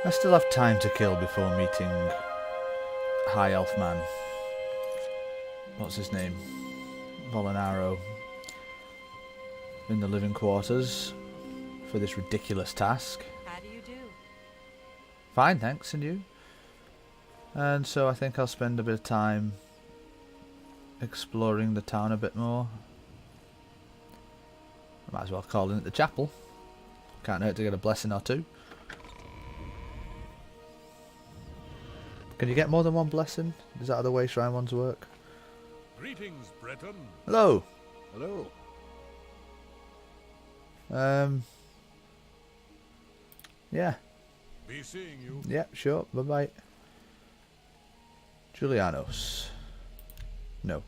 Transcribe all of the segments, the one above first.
I still have time to kill before meeting High Elf Man. What's his name? Volinaro. In the living quarters for this ridiculous task. How do you do? Fine, thanks, and you? And so I think I'll spend a bit of time exploring the town a bit more. I might as well call in at the chapel. Can't hurt to get a blessing or two. Can you get more than one blessing? Is that the way shrine ones work? Greetings, Breton. Hello. Hello. Yeah. Be seeing you. Yeah, sure. Bye-bye. Julianos. No.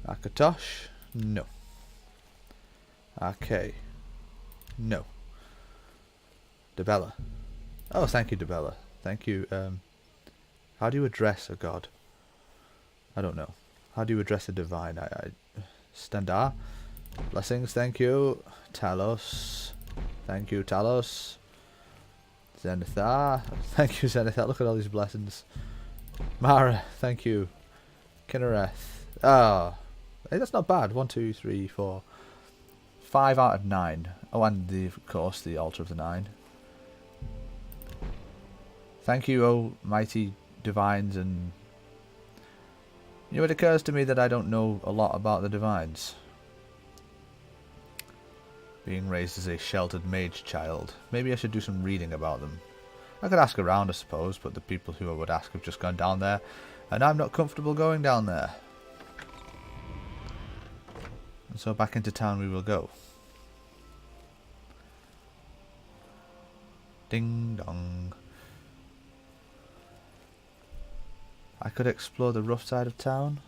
Akatosh. No. Arcay. No. Debella. Oh, thank you, Debella. Thank you. How do you address a god? I don't know. How do you address a divine? Standar. Blessings, thank you. Talos. Thank you, Talos. Zenithar. Thank you, Zenithar. Look at all these blessings. Mara, thank you. Kinnereth. Ah. Hey, that's not bad. 1, 2, 3, 4. 5 out of 9. Oh, and of course, the Altar of the Nine. Thank you, oh mighty divines, and you know, it occurs to me that I don't know a lot about the divines. Being raised as a sheltered mage child, maybe I should do some reading about them. I could ask around, I suppose, but the people who I would ask have just gone down there, and I'm not comfortable going down there. And so back into town we will go. Ding dong. I could explore the rough side of town.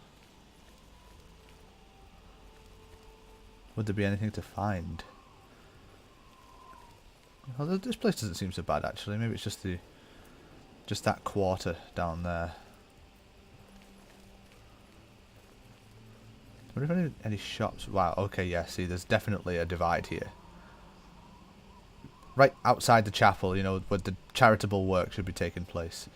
Would there be anything to find? Well, this place doesn't seem so bad actually. Maybe it's just that quarter down there. I wonder if any shops. Wow. Okay. Yeah. See, there's definitely a divide here. Right outside the chapel, you know, where the charitable work should be taking place.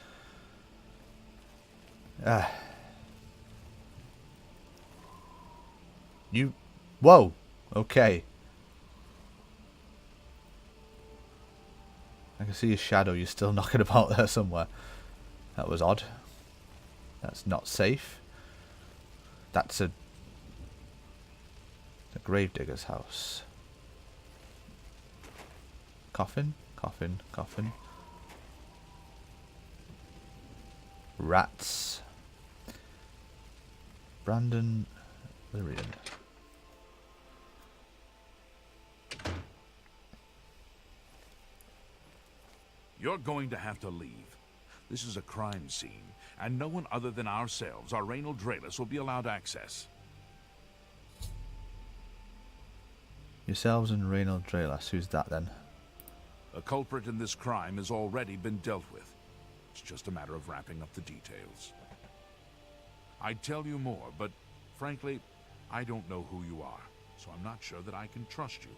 You... Whoa! Okay. I can see your shadow. You're still knocking about there somewhere. That was odd. That's not safe. That's a gravedigger's house. Coffin? Coffin, coffin. Rats. Brandon Lyrian. You're going to have to leave. This is a crime scene, and no one other than ourselves, our Reynold Draelus, will be allowed access. Yourselves and Reynold Draelus. Who's that then? A culprit in this crime has already been dealt with. It's just a matter of wrapping up the details. I'd tell you more, but frankly, I don't know who you are, so I'm not sure that I can trust you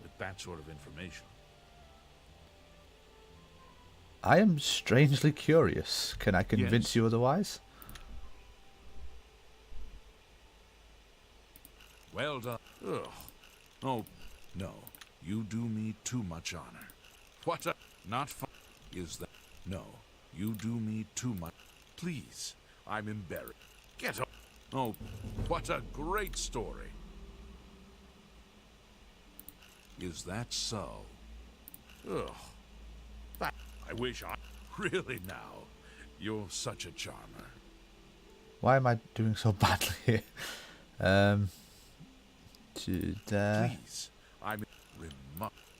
with that sort of information. I am strangely curious. Can I convince Yes. you otherwise? Well done. Ugh. Oh, no. You do me too much honor. What a... Not fun. Is that... No. You do me too much... Please. I'm embarrassed. Get up. Oh, what a great story. Is that so? Ugh. I wish I... Really now. You're such a charmer. Why am I doing so badly here? To there. Please. I'm...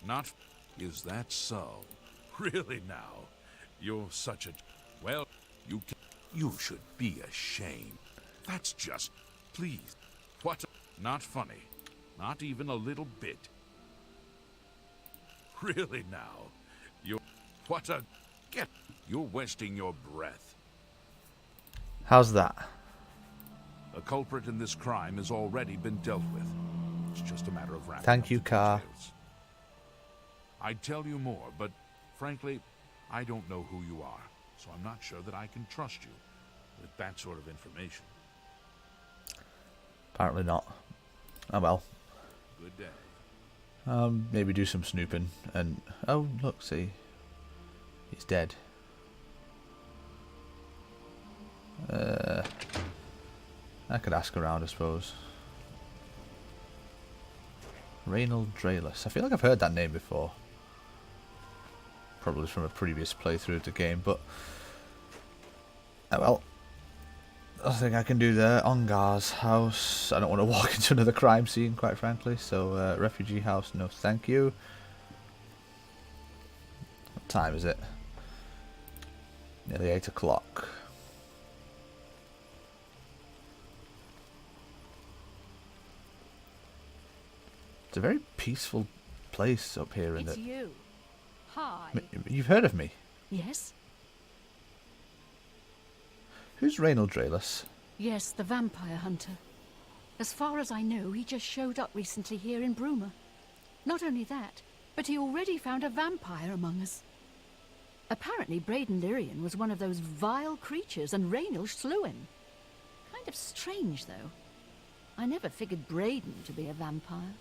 Not... Is that so? Really now. You're such a... Well, you can... You should be ashamed. That's just... Please. What a... Not funny. Not even a little bit. Really now. You're... What a... Get... You're wasting your breath. How's that? A culprit in this crime has already been dealt with. It's just a matter of wrapping Thank up you, the Car. details. I'd tell you more, but frankly, I don't know who you are, so I'm not sure that I can trust you with that sort of information. Apparently not. Oh well. Good day. Maybe do some snooping and... Oh, look, see. He's dead. I could ask around, I suppose. Reynold Drayless. I feel like I've heard that name before. Probably from a previous playthrough of the game, but... Oh well. Nothing I can do there. Ongar's house. I don't want to walk into another crime scene, quite frankly. So, refugee house, no thank you. What time is it? Nearly 8 o'clock. It's a very peaceful place up here in It's the... you. Hi. You've heard of me? Yes? Who's Reynold Drayless? Yes, the vampire hunter. As far as I know, he just showed up recently here in Bruma. Not only that, but he already found a vampire among us. Apparently Braden Lyrian was one of those vile creatures and Reynold slew him. Kind of strange, though. I never figured Braden to be a vampire.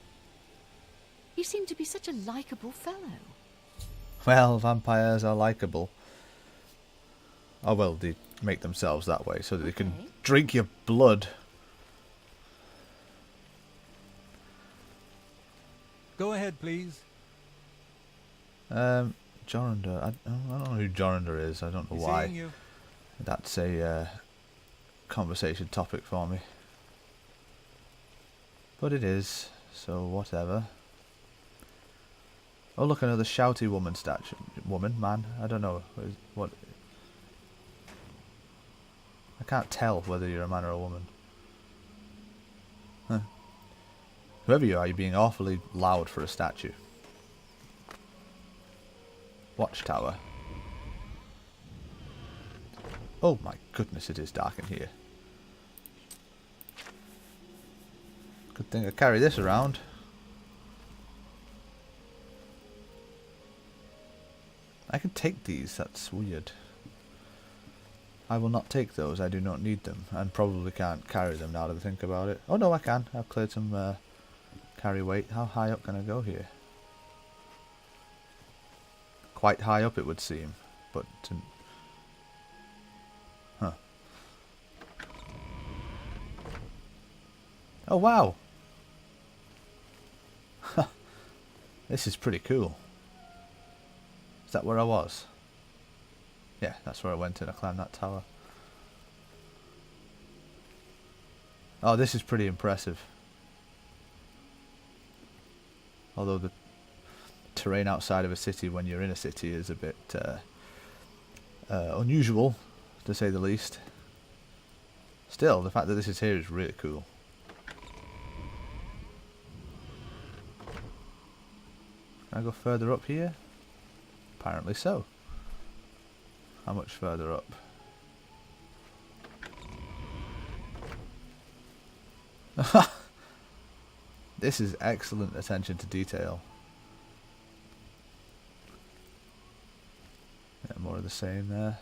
He seemed to be such a likable fellow. Well, vampires are likable. Oh well, they make themselves that way so that they can drink your blood. Go ahead, please. Jorrinder. I don't know who Jorrinder is. I don't know why. Seeing you. That's a conversation topic for me. But it is, so whatever. Oh look, another shouty woman statue. Woman? Man? I don't know. What? I can't tell whether you're a man or a woman. Huh. Whoever you are, you're being awfully loud for a statue. Watchtower. Oh my goodness, it is dark in here. Good thing I carry this around. I can take these, that's weird. I will not take those, I do not need them. And probably can't carry them now that I think about it. Oh no, I can. I've cleared some carry weight. How high up can I go here? Quite high up it would seem. But... Huh. Oh wow! This is pretty cool. Is that where I was? Yeah, that's where I went and I climbed that tower. Oh, this is pretty impressive. Although the terrain outside of a city when you're in a city is a bit unusual, to say the least. Still, the fact that this is here is really cool. Can I go further up here? Apparently so. How much further up? This is excellent attention to detail. Yeah, more of the same there.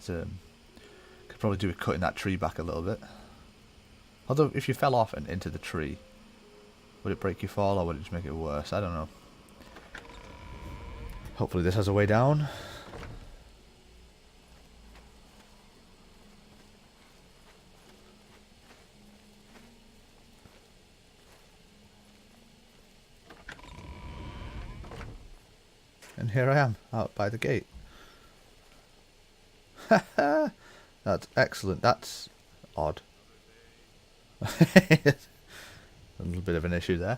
Could probably do with cutting that tree back a little bit. Although, if you fell off and into the tree, would it break your fall or would it just make it worse? I don't know. Hopefully this has a way down. And here I am, out by the gate. That's excellent. That's odd. A little bit of an issue there.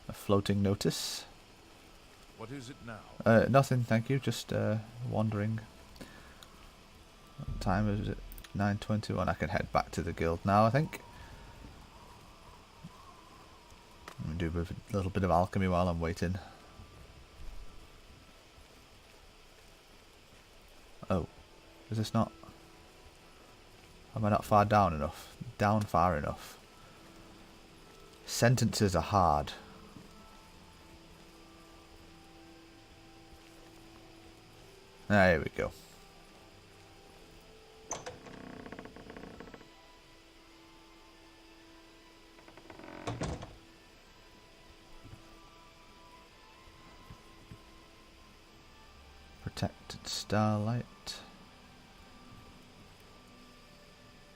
A floating notice. What is it now? Nothing, thank you. Just wandering. What time is it? 9:21. I can head back to the guild now, I think. Do a little bit of alchemy while I'm waiting. Oh, is this not? Am I not far down enough? Down far enough. Sentences are hard. There we go. Protected starlight.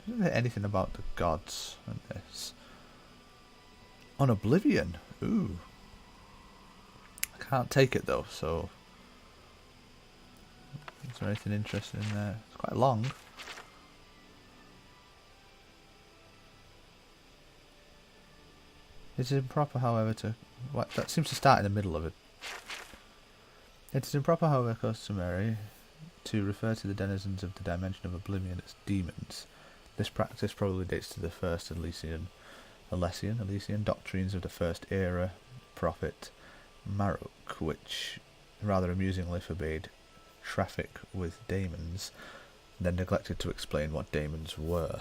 Isn't there anything about the gods in this? On Oblivion. Ooh. I can't take it though, so... Is there anything interesting in there? It's quite long. It is improper, however, to... What? That seems to start in the middle of it. It is improper, however, customary to refer to the denizens of the dimension of Oblivion as demons. This practice probably dates to the first Elysian doctrines of the first era prophet Marok, which rather amusingly forbade traffic with daemons, then neglected to explain what daemons were.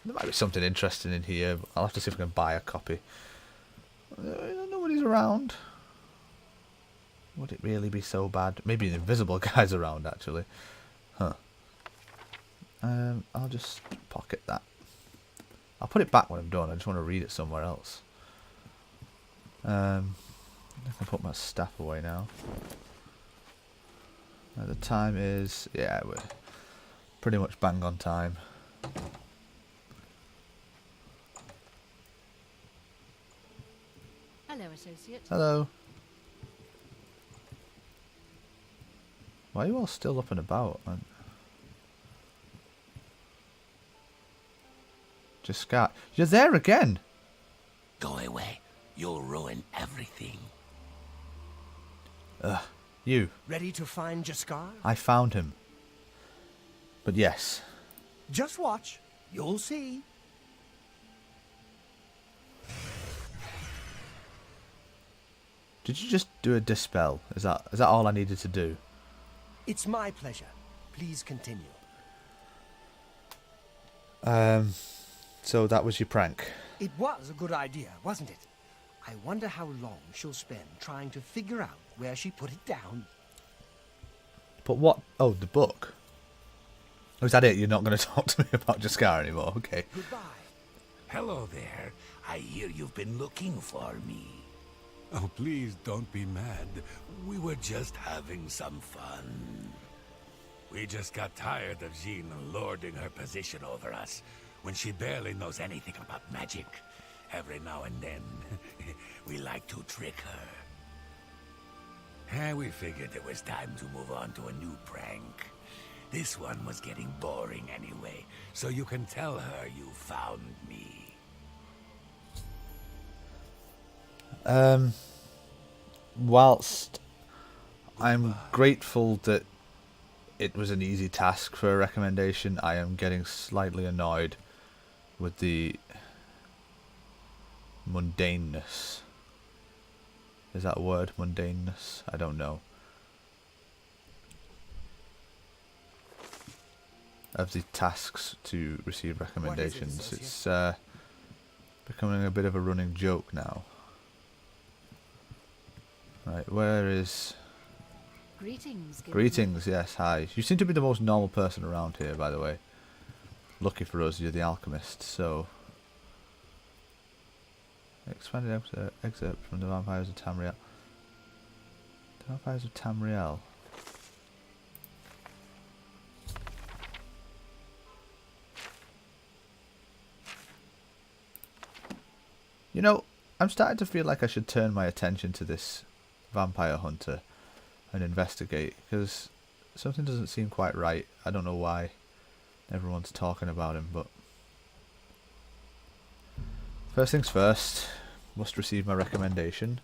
There might be something interesting in here. But I'll have to see if I can buy a copy. Nobody's around. Would it really be so bad? Maybe an invisible guy's around, actually. Huh. I'll just pocket that. I'll put it back when I'm done. I just want to read it somewhere else. I can put my staff away now. The time is... Yeah, we're pretty much bang on time. Hello, associate. Hello. Why are you all still up and about? Just scat. You're there again! Go away. You'll ruin everything. You. Ready to find Jaskar? I found him. But yes. Just watch. You'll see. Did you just do a dispel? Is that all I needed to do? It's my pleasure. Please continue. So that was your prank. It was a good idea, wasn't it? I wonder how long she'll spend trying to figure out where she put it down. But what? Oh, the book. Oh, is that it? You're not going to talk to me about Jaskar anymore? Okay. Goodbye. Hello there. I hear you've been looking for me. Oh, please don't be mad. We were just having some fun. We just got tired of Jean lording her position over us when she barely knows anything about magic. Every now and then, we like to trick her. And we figured it was time to move on to a new prank. This one was getting boring anyway, so you can tell her you found me. Whilst I'm grateful that it was an easy task for a recommendation, I am getting slightly annoyed with the mundaneness. Is that a word? Mundaneness? I don't know. Of the tasks to receive recommendations. It's becoming a bit of a running joke now. Right, where is... Greetings. Gorbland. Greetings, yes, hi. You seem to be the most normal person around here, by the way. Lucky for us, you're the alchemist, so... Expanded excerpt from the Vampires of Tamriel. The Vampires of Tamriel. You know, I'm starting to feel like I should turn my attention to this vampire hunter and investigate, because something doesn't seem quite right. I don't know why everyone's talking about him, but first things first, must receive my recommendation.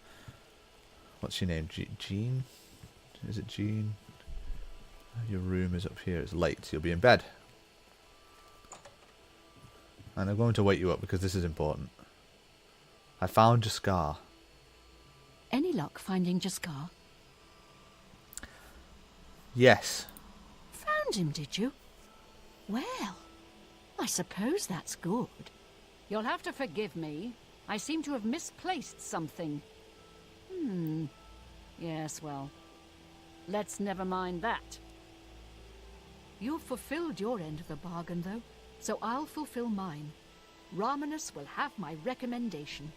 What's your name? Jean? Is it Jean? Your room is up here. It's late, so you'll be in bed. And I'm going to wake you up because this is important. I found Jaskar. Any luck finding Jaskar? Yes. Found him, did you? Well, I suppose that's good. You'll have to forgive me. I seem to have misplaced something. Yes, well. Let's never mind that. You've fulfilled your end of the bargain, though, so I'll fulfill mine. Ramanus will have my recommendation.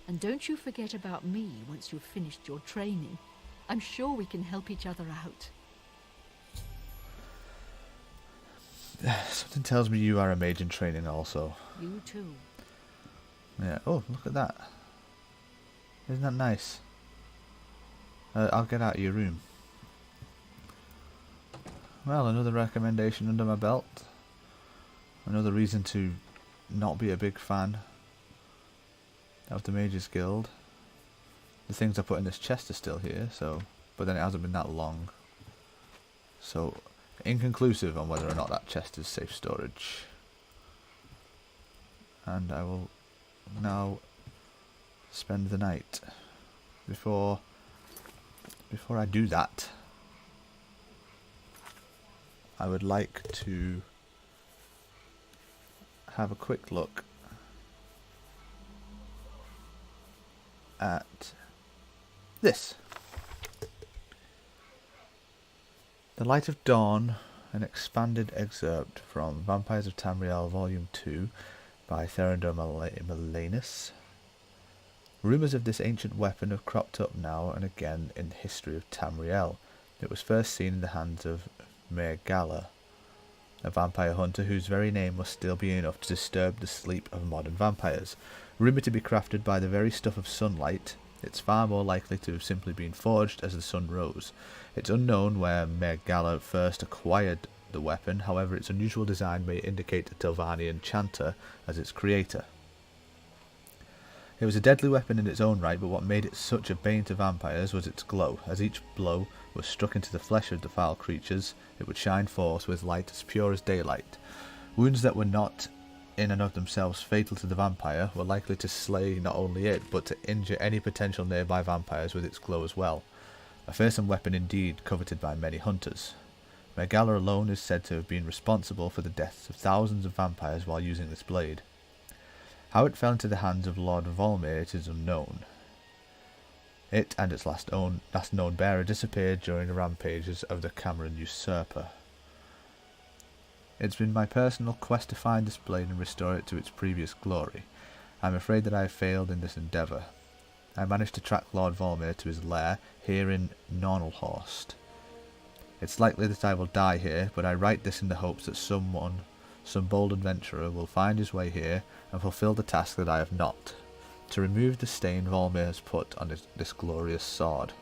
And don't you forget about me once you've finished your training. I'm sure we can help each other out. Something tells me you are a mage in training also. You too. Yeah. Oh, look at that. Isn't that nice? I'll get out of your room. Well, another recommendation under my belt. Another reason to not be a big fan of the Mages Guild. The things I put in this chest are still here, so, but then it hasn't been that long. So, inconclusive on whether or not that chest is safe storage. And I will now spend the night. Before I do that, I would like to have a quick look at this. The Light of Dawn, an expanded excerpt from Vampires of Tamriel Volume 2 by Therander Malanus. Rumours of this ancient weapon have cropped up now and again in the history of Tamriel. It was first seen in the hands of Mayor Gala, a vampire hunter whose very name must still be enough to disturb the sleep of modern vampires. Rumoured to be crafted by the very stuff of sunlight, it's far more likely to have simply been forged as the sun rose. It's unknown where Mayor Gala first acquired the weapon, however its unusual design may indicate a Telvannian chanter as its creator. It was a deadly weapon in its own right, but what made it such a bane to vampires was its glow. As each blow was struck into the flesh of the foul creatures, it would shine forth with light as pure as daylight. Wounds that were not in and of themselves fatal to the vampire were likely to slay not only it, but to injure any potential nearby vampires with its glow as well. A fearsome weapon indeed, coveted by many hunters. Megala alone is said to have been responsible for the deaths of thousands of vampires while using this blade. How it fell into the hands of Lord Volmir it is unknown. It and its last known bearer disappeared during the rampages of the Cameron usurper. It's been my personal quest to find this blade and restore it to its previous glory. I'm afraid that I have failed in this endeavour. I managed to track Lord Volmir to his lair here in Nornelhorst. It's likely that I will die here, but I write this in the hopes that some bold adventurer will find his way here and fulfill the task that I have not, to remove the stain Volmir has put on this glorious sword.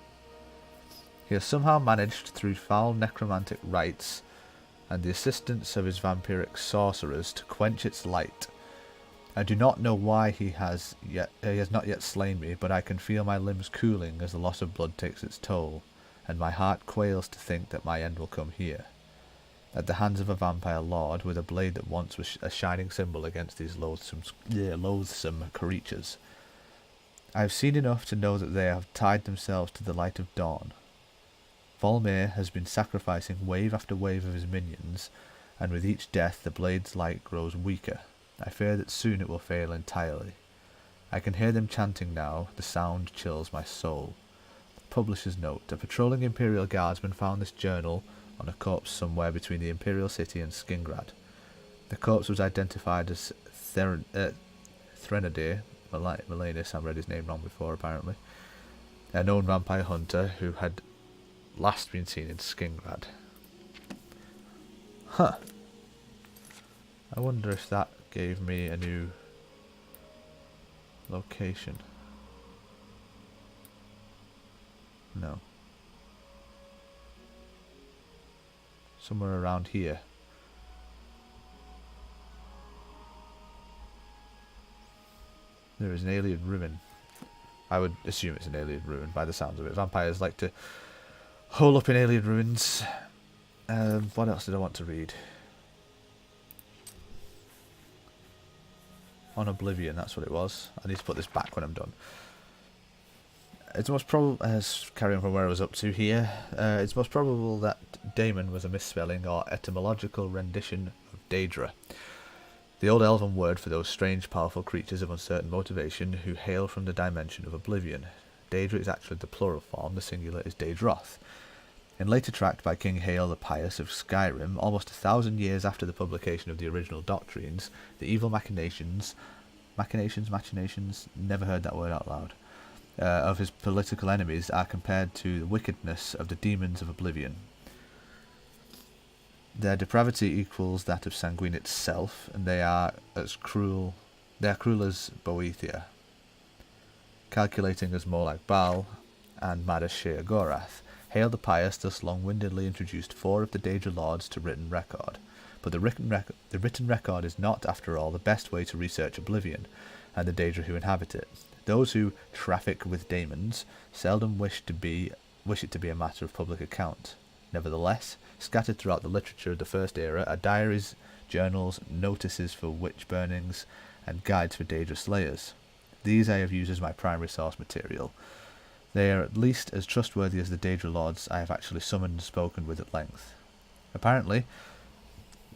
He has somehow managed, through foul necromantic rites and the assistance of his vampiric sorcerers, to quench its light. I do not know why he has not yet slain me, but I can feel my limbs cooling as the loss of blood takes its toll, and my heart quails to think that my end will come here, at the hands of a vampire lord with a blade that once was a shining symbol against these loathsome creatures. I have seen enough to know that they have tied themselves to the light of dawn. Volmir has been sacrificing wave after wave of his minions, and with each death the blade's light grows weaker. I fear that soon it will fail entirely. I can hear them chanting now, the sound chills my soul. Publisher's note: a patrolling Imperial Guardsman found this journal on a corpse somewhere between the Imperial City and Skingrad. The corpse was identified as Threnadir Malanus, I've read his name wrong before apparently, a known vampire hunter who had last been seen in Skingrad. Huh. I wonder if that gave me a new location. No. Somewhere around here. There is an alien ruin. I would assume it's an alien ruin by the sounds of it. Vampires like to hole up in alien ruins. What else did I want to read? On Oblivion, that's what it was. I need to put this back when I'm done. It's most probable, carrying on from where I was up to here, it's most probable that Daemon was a misspelling or etymological rendition of Daedra, the old elven word for those strange, powerful creatures of uncertain motivation who hail from the dimension of Oblivion. Daedra is actually the plural form, the singular is Daedroth. In later tract by King Hael the Pious of Skyrim, almost 1,000 years after the publication of the original doctrines, the evil machinations, never heard that word out loud, of his political enemies are compared to the wickedness of the demons of Oblivion. Their depravity equals that of Sanguine itself, and they are cruel as Boethia, calculating as more like Baal, and mad as Sheogorath. Hael the Pious thus long-windedly introduced 4 of the Daedra Lords to written record, but the written record is not, after all, the best way to research Oblivion, and the Daedra who inhabit it. Those who traffic with daemons seldom wish it to be a matter of public account. Nevertheless, scattered throughout the literature of the First Era are diaries, journals, notices for witch burnings, and guides for Daedra slayers. These I have used as my primary source material. They are at least as trustworthy as the Daedra Lords I have actually summoned and spoken with at length. Apparently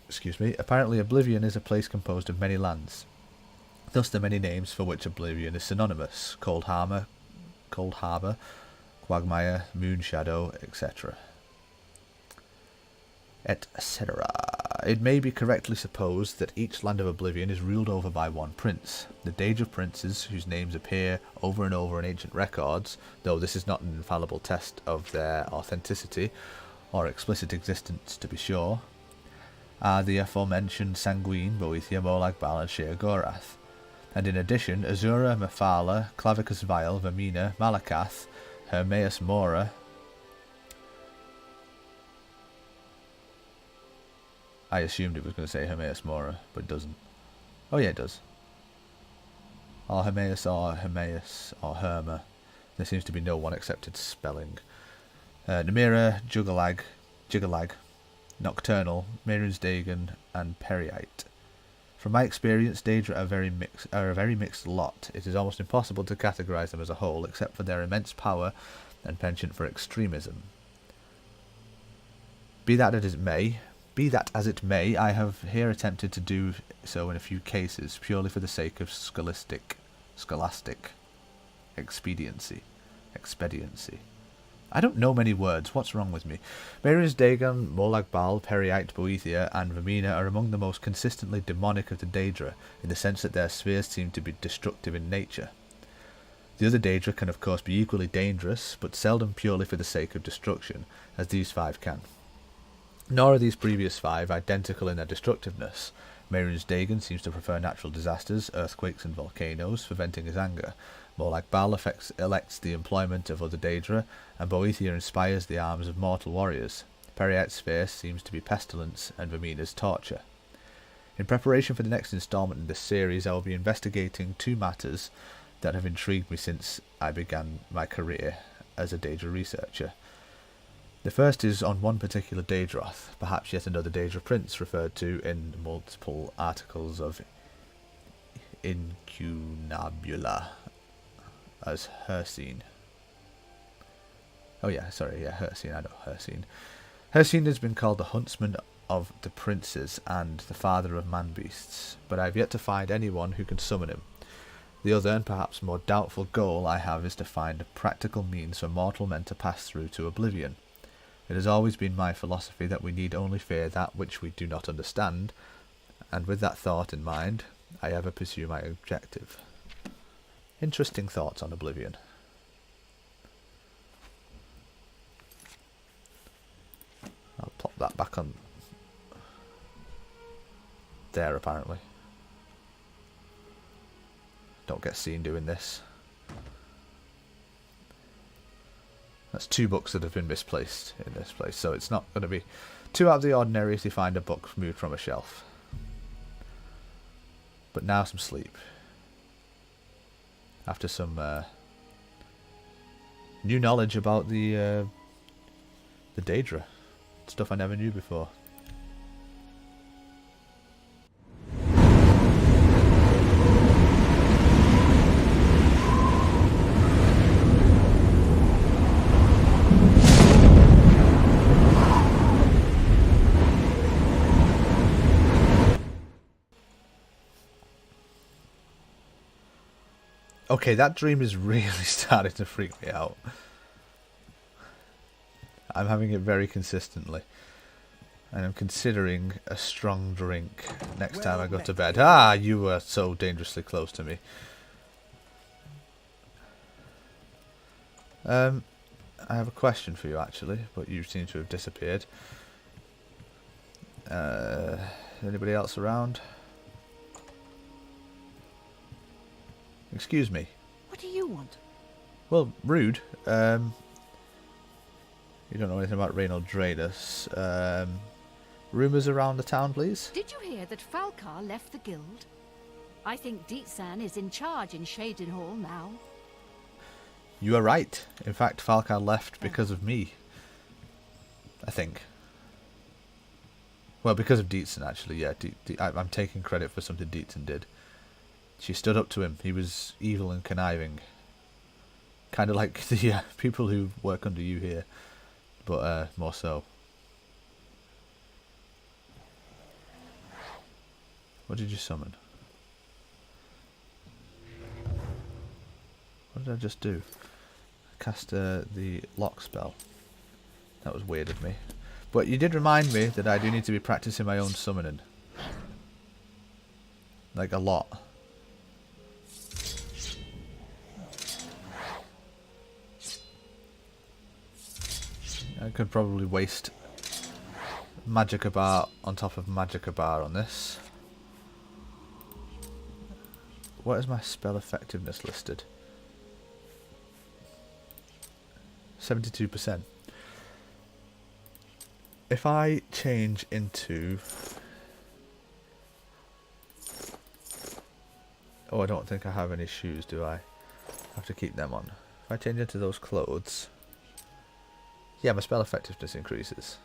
Oblivion is a place composed of many lands. Thus the many names for which Oblivion is synonymous: Cold Harbour, Quagmire, Moonshadow, etc. etc. It may be correctly supposed that each land of Oblivion is ruled over by one prince. The Daedra princes, whose names appear over and over in ancient records, though this is not an infallible test of their authenticity, or explicit existence to be sure, are the aforementioned Sanguine, Boethia, Molag Bal, and Sheogorath. And in addition, Azura, Mephala, Clavicus Vile, Vermina, Malakath, Hermaeus Mora, I assumed it was going to say Hermaeus Mora, but it doesn't. Oh yeah, it does. Or Hermaeus or Hermaeus or Herma. There seems to be no one accepted spelling. Namira, Jigalag, Nocturnal, Mairen's Dagon, and Periite. From my experience, Daedra are a very mixed lot. It is almost impossible to categorize them as a whole, except for their immense power and penchant for extremism. Be that as it may, I have here attempted to do so in a few cases, purely for the sake of scholastic expediency. I don't know many words, what's wrong with me? Mairen's Dagon, Molag Bal, Periite, Boethia, and Vermina are among the most consistently demonic of the Daedra, in the sense that their spheres seem to be destructive in nature. The other Daedra can of course be equally dangerous, but seldom purely for the sake of destruction, as these 5 can. Nor are these previous 5 identical in their destructiveness. Mairen's Dagon seems to prefer natural disasters, earthquakes and volcanoes, for venting his anger. Molag Bal elects the employment of other Daedra, and Boethia inspires the arms of mortal warriors. Periite's sphere seems to be pestilence, and Vermina's torture. In preparation for the next installment in this series, I will be investigating 2 matters that have intrigued me since I began my career as a Daedra researcher. The first is on one particular Daedroth, perhaps yet another Daedra prince referred to in multiple articles of Incunabula as Hircine. Hircine, I know Hircine. Hircine has been called the huntsman of the princes and the father of man-beasts, but I have yet to find anyone who can summon him. The other, and perhaps more doubtful goal I have is to find a practical means for mortal men to pass through to Oblivion. It has always been my philosophy that we need only fear that which we do not understand, and with that thought in mind, I ever pursue my objective. Interesting thoughts on Oblivion. I'll pop that back on there, apparently. Don't get seen doing this. That's 2 books that have been misplaced in this place, so it's not going to be too out of the ordinary if you find a book moved from a shelf. But now some sleep. After some new knowledge about the Daedra. Stuff I never knew before. Okay, that dream is really starting to freak me out. I'm having it very consistently. And I'm considering a strong drink next time I go to bed. Ah, you were so dangerously close to me. I have a question for you actually, but you seem to have disappeared. Anybody else around? Excuse me. What do you want? Well, rude. You don't know anything about Reynold Draenus. Rumours around the town, please? Did you hear that Falcar left the guild? I think Dietsan is in charge in Shadenhall now. You are right. In fact, Falcar left because of me. I think. Well, because of Dietsan, actually, yeah. I'm taking credit for something Dietsan did. She stood up to him. He was evil and conniving. Kind of like the people who work under you here. But more so. What did you summon? What did I just do? Cast the lock spell. That was weird of me. But you did remind me that I do need to be practicing my own summoning. Like a lot. I could probably waste Magicka Bar on top of Magicka Bar on this. What is my spell effectiveness listed? 72%. If I change into... Oh, I don't think I have any shoes, do I? I have to keep them on. If I change into those clothes... Yeah, my spell effectiveness increases.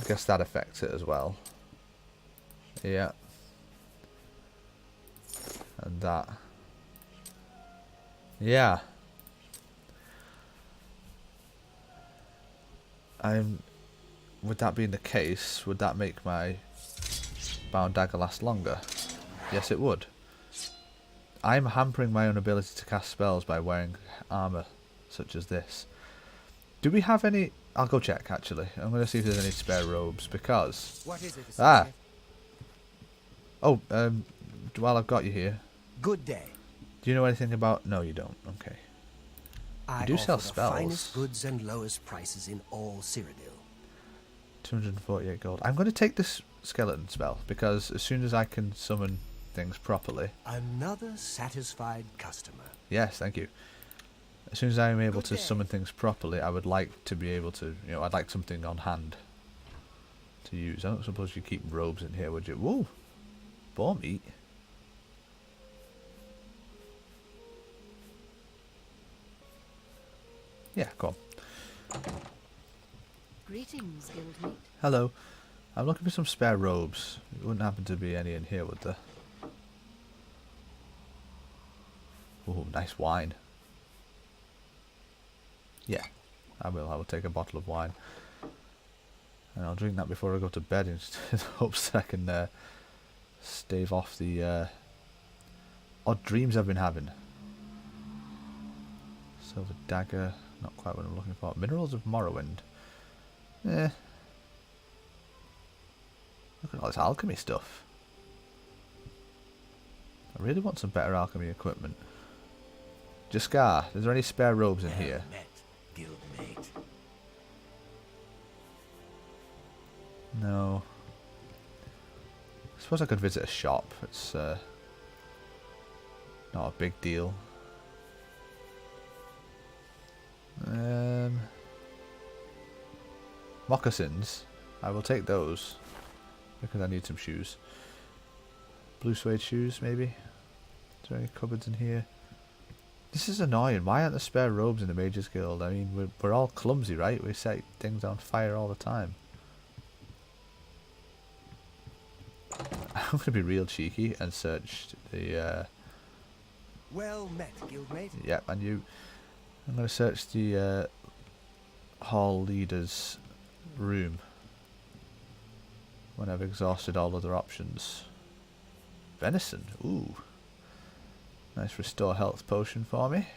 I guess that affects it as well. Yeah. And that. Yeah. With that being the case, would that make my bound dagger last longer? Yes, it would. I'm hampering my own ability to cast spells by wearing armour such as this. Do we have any... I'll go check, actually. I'm going to see if there's any spare robes, because... What is it? Ah! Oh, while I've got you here... Good day. Do you know anything about... No, you don't. Okay. I do sell offer the spells. finest goods and lowest prices in all Cyrodiil. 248 gold. I'm going to take this skeleton spell, because as soon as I can summon things properly... Another satisfied customer. Yes, thank you. As soon as I'm able to summon things properly, I would like to be able to... You know, I'd like something on hand to use. I don't suppose you keep robes in here, would you? Whoa! Boar meat. Yeah, go on. Greetings, guildmate. Hello. I'm looking for some spare robes. There wouldn't happen to be any in here, would there? Oh, nice wine. Yeah, I will. I will take a bottle of wine. And I'll drink that before I go to bed in hopes that I can stave off the odd dreams I've been having. Silver dagger. Not quite what I'm looking for. Minerals of Morrowind. Eh. Look at all this alchemy stuff. I really want some better alchemy equipment. Jaskar, is there any spare robes in here? Met, guildmate. No. I suppose I could visit a shop. It's not a big deal. Moccasins. I will take those because I need some shoes. Blue suede shoes, maybe. Is there any cupboards in here? This is annoying. Why aren't there spare robes in the Mages Guild? I mean, we're all clumsy, right? We set things on fire all the time. I'm going to be real cheeky and search the... Well met, guildmate. Yep, and you... I'm going to search the hall leader's room when I've exhausted all other options. Venison, ooh. Nice restore health potion for me.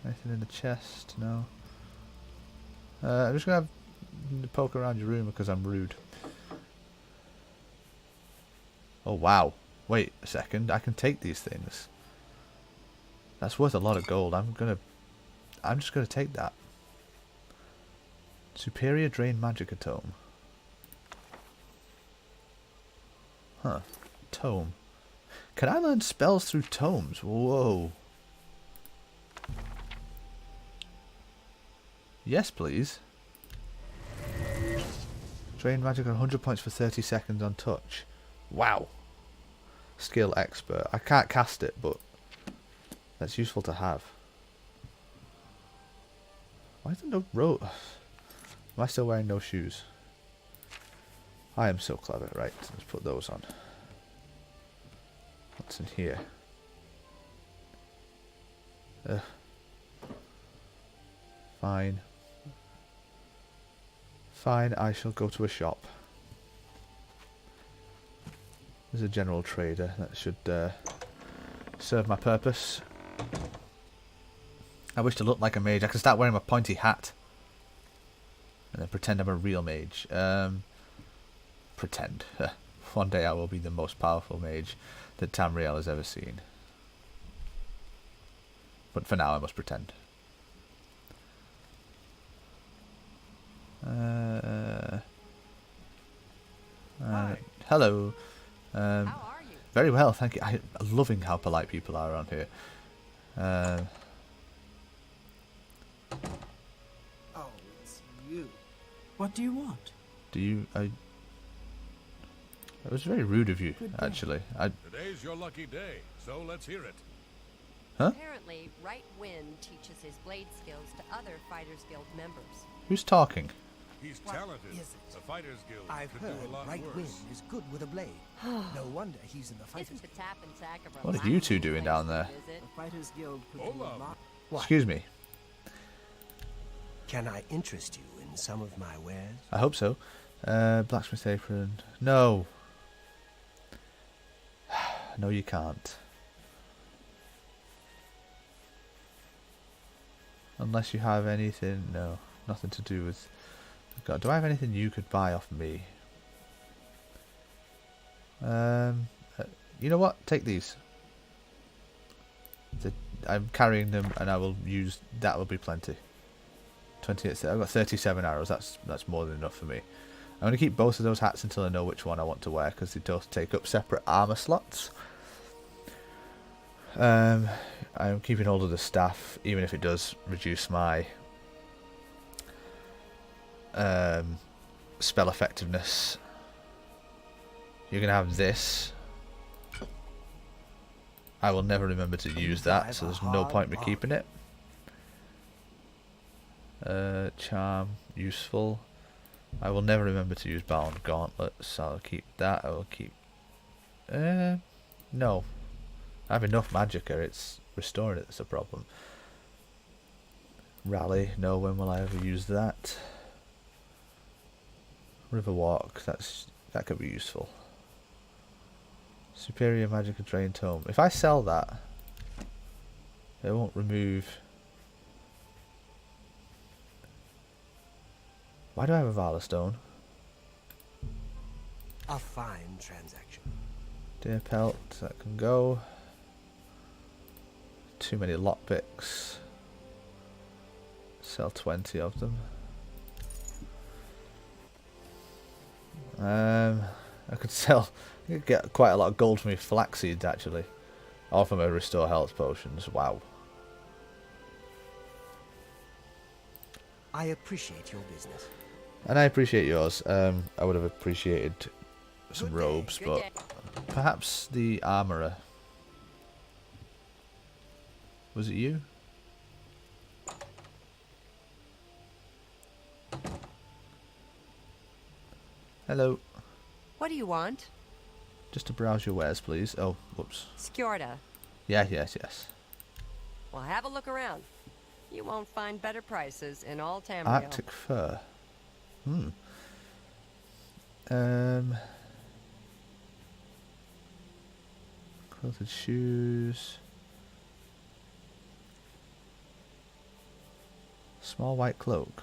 Anything in the chest? No. I'm just gonna poke around your room because I'm rude. Oh wow! Wait a second. I can take these things. That's worth a lot of gold. I'm just gonna take that. Superior Drain Magic Tome. Huh. Tome. Can I learn spells through tomes? Whoa. Yes, please. Drain magic on 100 points for 30 seconds on touch. Wow. Skill expert. I can't cast it, but that's useful to have. Why is there no rope? Am I still wearing no shoes? I am so clever. Right, let's put those on. What's in here? Fine. Fine, I shall go to a shop. There's a general trader. That should serve my purpose. I wish to look like a mage. I can start wearing my pointy hat. And then pretend I'm a real mage. Pretend. One day I will be the most powerful mage that Tamriel has ever seen. But for now I must pretend. Hello. How are you? Very well, thank you. I'm loving how polite people are around here. Oh, it's you. What do you want? Do you... It was very rude of you, actually. Today's your lucky day, so let's hear it. Huh? Apparently, Right Wind teaches his blade skills to other Fighters Guild members. Who's talking? He's What talented. is it? The Fighters Guild I've could heard do a lot Right worse. Wind is good with a blade. No wonder he's in the fighters. Isn't the tap and sack of What are you two doing down there? The Fighters Guild could Hold do a up. lot. What? Excuse me. Can I interest you in some of my wares? I hope so. Blacksmith apron. No. No, you can't. Unless you have anything. No, nothing to do with. God, do I have anything you could buy off me? You know what? Take these. I'm carrying them, and I will use. That will be plenty. 28. I've got 37 arrows. That's more than enough for me. I'm going to keep both of those hats until I know which one I want to wear, because they both take up separate armor slots. I'm keeping hold of the staff, even if it does reduce my spell effectiveness. You're going to have this. I will never remember to use that, so there's no point in me keeping it. Charm, useful. I will never remember to use Bound Gauntlets, so I'll keep that. I will keep... no. I have enough magicka, it's restoring it that's a problem. Rally, no, when will I ever use that? Riverwalk, that could be useful. Superior Magicka Drain Tome. If I sell that, it won't remove... Why do I have a Valor Stone? A fine transaction. Deer Pelt, that can go. Too many lockpicks. Sell 20 of them. I could sell... I could get quite a lot of gold from my flax seeds, actually. Or from my Restore Health potions. Wow. I appreciate your business. And I appreciate yours. I would have appreciated some Good day, robes, good but day. perhaps the armourer. Was it you? Hello. What do you want? Just to browse your wares, please. Oh, whoops. Skjorta. Yeah, yes. Well, have a look around. You won't find better prices in all Tamriel. Arctic fur. Quilted shoes. Small white cloak.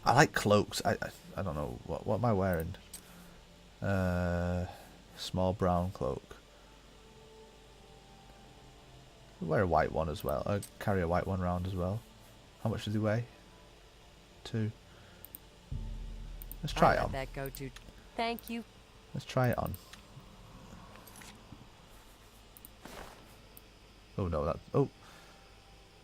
I like cloaks. I don't know what am I wearing. Small brown cloak. I'll wear a white one as well. I carry a white one around as well. How much does he weigh? 2. Let's try it on. That go to. Thank you. Let's try it on. Oh no, that. Oh.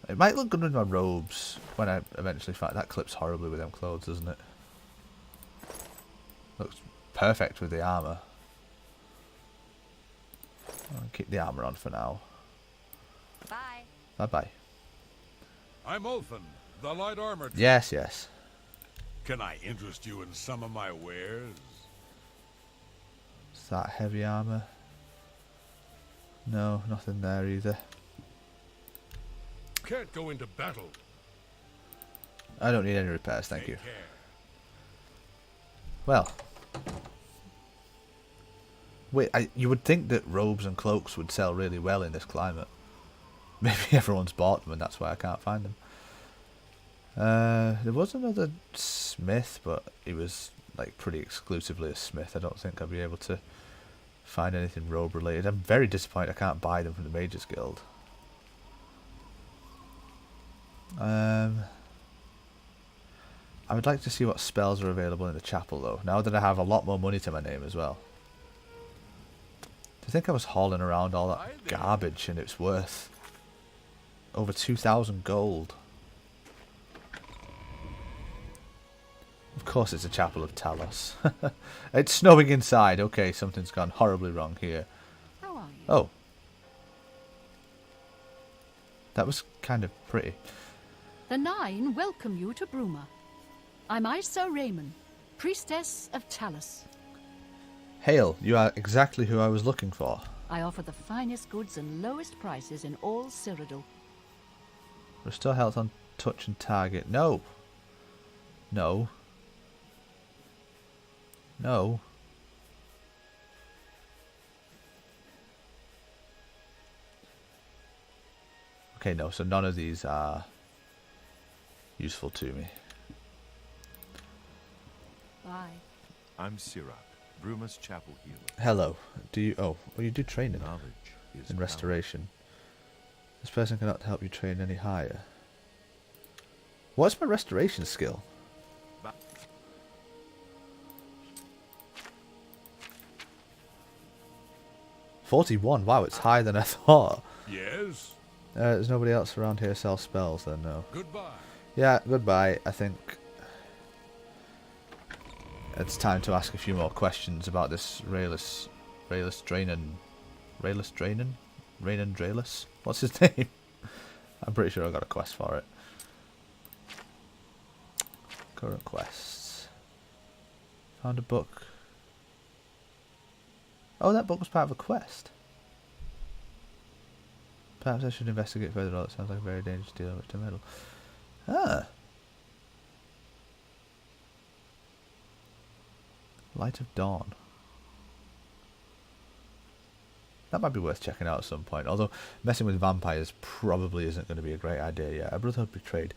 It might look good with my robes when I eventually find that clips horribly with them clothes, doesn't it? Looks perfect with the armor. I'll keep the armor on for now. Bye. Bye bye. I'm Ulfin, the light armor. Yes, yes. Can I interest you in some of my wares? Is that heavy armor? No, nothing there either. Can't go into battle. I don't need any repairs, thank you. Take care. Well. Wait, you would think that robes and cloaks would sell really well in this climate. Maybe everyone's bought them and that's why I can't find them. There was another smith, but he was like pretty exclusively a smith. I don't think I'll be able to find anything robe related. I'm very disappointed I can't buy them from the Mages Guild. I would like to see what spells are available in the chapel though, now that I have a lot more money to my name as well. Do you think I was hauling around all that garbage and it's worth over 2,000 gold? Of course it's a chapel of Talos. It's snowing inside. Okay, something's gone horribly wrong here. How are you? Oh. That was kind of pretty. The Nine welcome you to Bruma. I'm Isa Raymond, priestess of Talos. Hail, you are exactly who I was looking for. I offer the finest goods and lowest prices in all Cyrodiil. Restore health on touch and target. No. No. No. Okay, no, so none of these are useful to me. Bye. I'm Sirach, Bruma's chapel healer. Hello. Do you... Oh, well, you do training Knowledge is in power. restoration. This person cannot help you train any higher. What's my restoration skill? 41. Wow, it's higher than I thought. Yes. There's nobody else around here sells spells then, no. Goodbye. Yeah, goodbye. I think it's time to ask a few more questions about this Raylus Drainen. Rainan Draylus? What's his name? I'm pretty sure I got a quest for it. Current quests. Found a book. Oh, that book was part of a quest. Perhaps I should investigate further. It sounds like a very dangerous deal to meddle. Ah. Light of Dawn. That might be worth checking out at some point. Although messing with vampires probably isn't going to be a great idea yet. A brotherhood betrayed.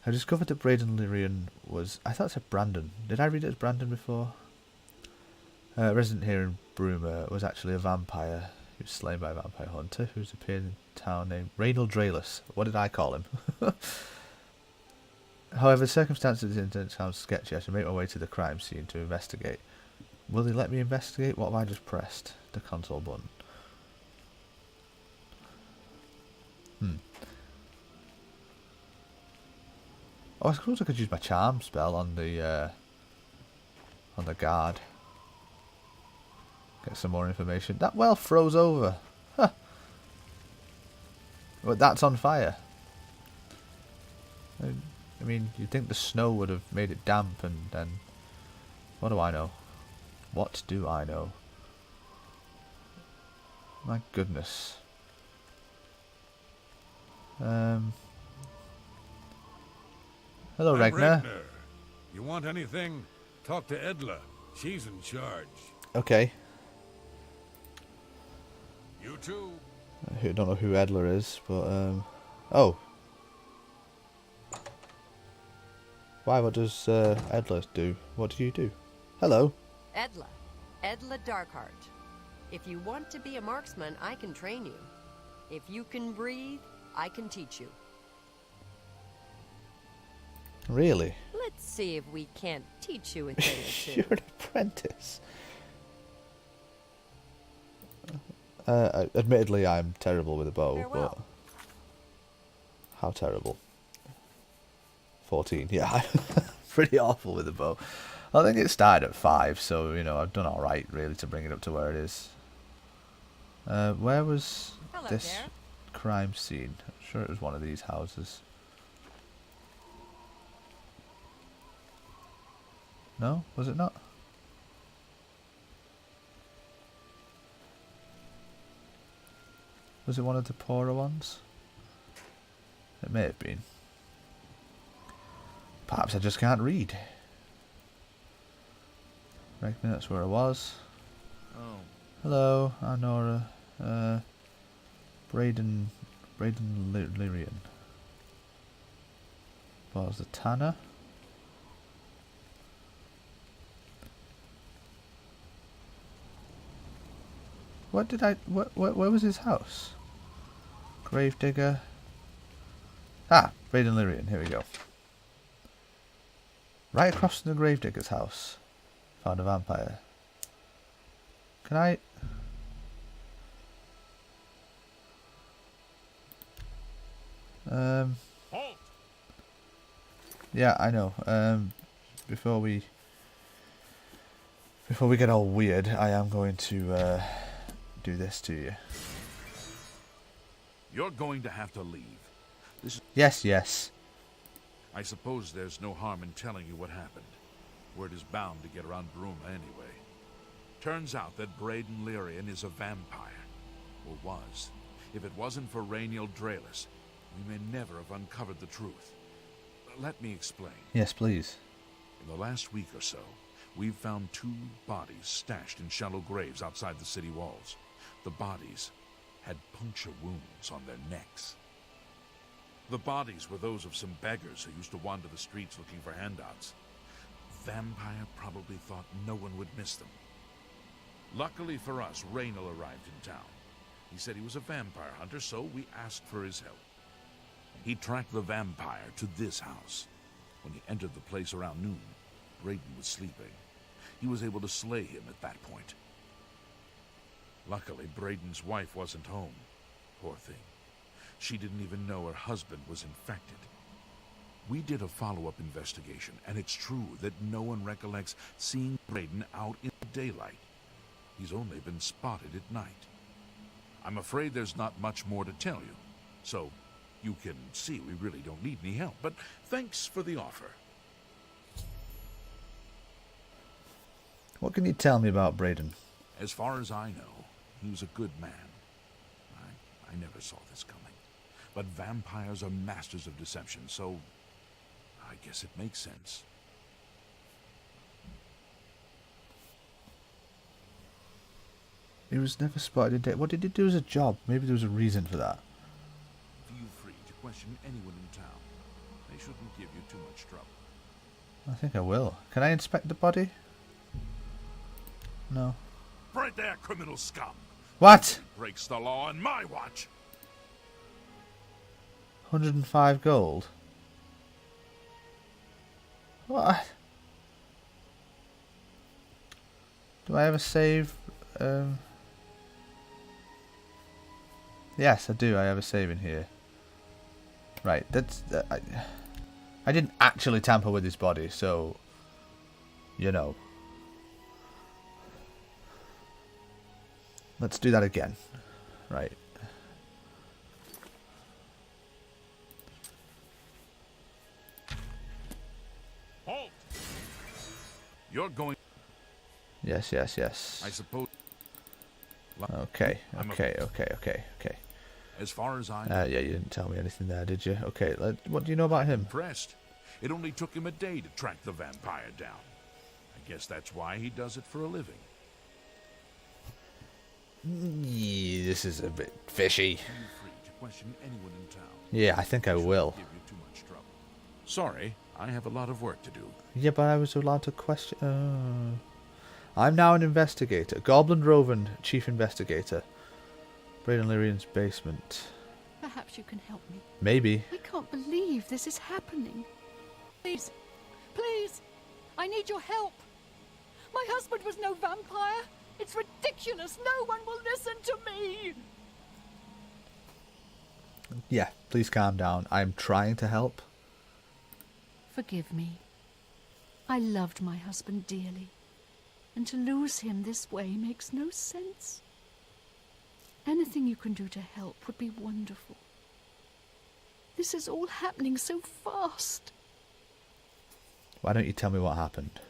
I discovered that Braden Lyrian was... I thought it said Brandon. Did I read it as Brandon before? A resident here in Bruma was actually a vampire. He was slain by a vampire hunter who's appeared in town named Reynold Draylus. What did I call him? However, the circumstances of the incident sound sketchy. I should make my way to the crime scene to investigate. Will they let me investigate? What have I just pressed? The console button. Oh, I suppose I could use my charm spell on the guard. Get some more information. That well froze over. Huh. But that's on fire. I mean, you'd think the snow would have made it damp and then... What do I know? What do I know? My goodness. Hello, I'm Ragnar. You want anything? Talk to Edla. She's in charge. Okay. You too. I don't know who Edler is, but oh, Why? What does Edla do? What do you do? Hello. Edla Darkheart. If you want to be a marksman, I can train you. If you can breathe, I can teach you. Really? Let's see if we can't teach you a thing or two. You're an apprentice. Admittedly, I'm terrible with a bow, Farewell. but how terrible? 14. Yeah, I'm pretty awful with a bow. I think it started at 5, so you know I've done all right really to bring it up to where it is. Where was Hello this there. crime scene? I'm sure it was one of these houses. No, was it not? Was it one of the poorer ones? It may have been. Perhaps I just can't read. Right, that's where I was. Oh, Hello, I'm Nora. Braden Lyrian. Was the Tanner? What did I? Where was his house? Gravedigger. Ah, Braden Lyrian. Here we go. Right across from the Gravedigger's house. Found a vampire. Can I? Halt! Yeah, I know. Before we get all weird, I am going to do this to you. You're going to have to leave. Yes, yes. I suppose there's no harm in telling you what happened. Word is bound to get around Bruma anyway. Turns out that Braden Lyrian is a vampire. Or was. If it wasn't for Rainiel Draelis, we may never have uncovered the truth. Let me explain. Yes, please. In the last week or so, we've found 2 bodies stashed in shallow graves outside the city walls. The bodies had puncture wounds on their necks. The bodies were those of some beggars who used to wander the streets looking for handouts. Vampire probably thought no one would miss them. Luckily for us, Raynal arrived in town. He said he was a vampire hunter, so we asked for his help. He tracked the vampire to this house. When he entered the place around noon, Braden was sleeping. He was able to slay him at that point. Luckily, Braden's wife wasn't home. Poor thing. She didn't even know her husband was infected. We did a follow-up investigation, and it's true that no one recollects seeing Braden out in the daylight. He's only been spotted at night. I'm afraid there's not much more to tell you, so you can see we really don't need any help, but thanks for the offer. What can you tell me about Braden? As far as I know, he was a good man. I never saw this coming. But vampires are masters of deception, so I guess it makes sense. He was never spotted dead. What did he do as a job? Maybe there was a reason for that. Feel free to question anyone in town. They shouldn't give you too much trouble. I think I will. Can I inspect the body? No. Right there, criminal scum! What? Breaks the law on my watch! 105 gold? What? Do I have a save? Yes, I do. I have a save in here. Right, that's... I didn't actually tamper with his body, so... You know. Let's do that again. Right. Halt! You're going... Yes, yes, yes. I suppose... Okay. As far as I know... Yeah, you didn't tell me anything there, did you? Okay, what do you know about him? Impressed. It only took him a day to track the vampire down. I guess that's why he does it for a living. This is a bit fishy. Feel free to question anyone in town. Yeah, I think I will. Give you too much trouble. Sorry, I have a lot of work to do. Yeah, but I was allowed to question... I'm now an investigator. Gorbland Roven, chief investigator. Braden Lyrian's basement. Perhaps you can help me. Maybe. I can't believe this is happening. Please, please, I need your help. My husband was no vampire. It's ridiculous. No one will listen to me. Yeah, please calm down. I'm trying to help. Forgive me. I loved my husband dearly, and to lose him this way makes no sense. Anything you can do to help would be wonderful. This is all happening so fast. Why don't you tell me what happened?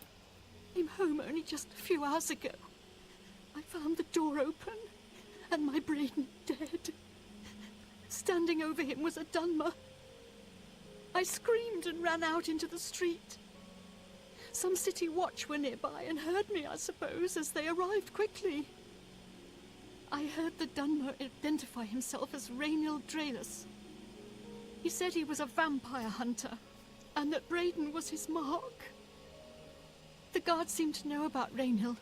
I came home only just a few hours ago. I found the door open and my Braden dead. Standing over him was a Dunmer. I screamed and ran out into the street. Some city watch were nearby and heard me, I suppose, as they arrived quickly. I heard the Dunmer identify himself as Rainiel Draelus. He said he was a vampire hunter, and that Braden was his mark. The guards seemed to know about Rainiel,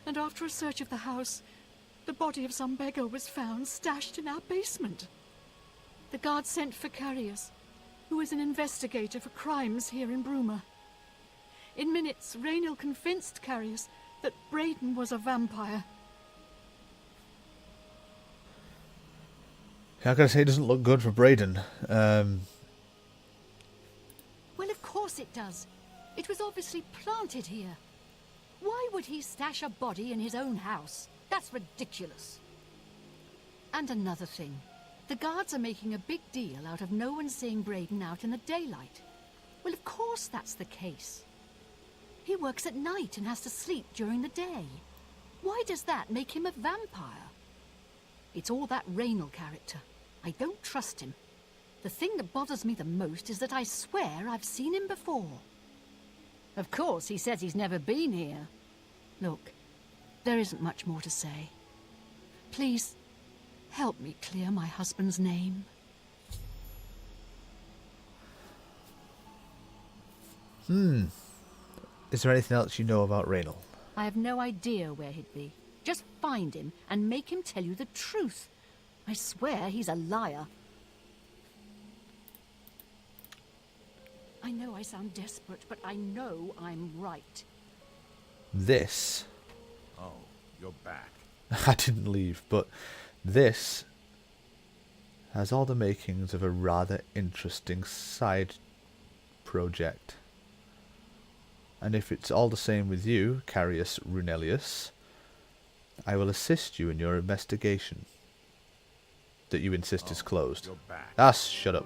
and after a search of the house, the body of some beggar was found stashed in our basement. The guards sent for Carius, who is an investigator for crimes here in Bruma. In minutes, Rainiel convinced Carius that Braden was a vampire. I gotta say, it doesn't look good for Braden. Well, of course it does. It was obviously planted here. Why would he stash a body in his own house? That's ridiculous. And another thing. The guards are making a big deal out of no one seeing Braden out in the daylight. Well, of course that's the case. He works at night and has to sleep during the day. Why does that make him a vampire? It's all that Rainiel character. I don't trust him. The thing that bothers me the most is that I swear I've seen him before. Of course, he says he's never been here. Look, there isn't much more to say. Please, help me clear my husband's name. Is there anything else you know about Rainiel? I have no idea where he'd be. Just find him and make him tell you the truth. I swear he's a liar. I know I sound desperate, but I know I'm right. This... Oh, you're back. I didn't leave, but this has all the makings of a rather interesting side project. And if it's all the same with you, Carius Runelius, I will assist you in your investigation that you insist is closed. You're back. Ah, shut up.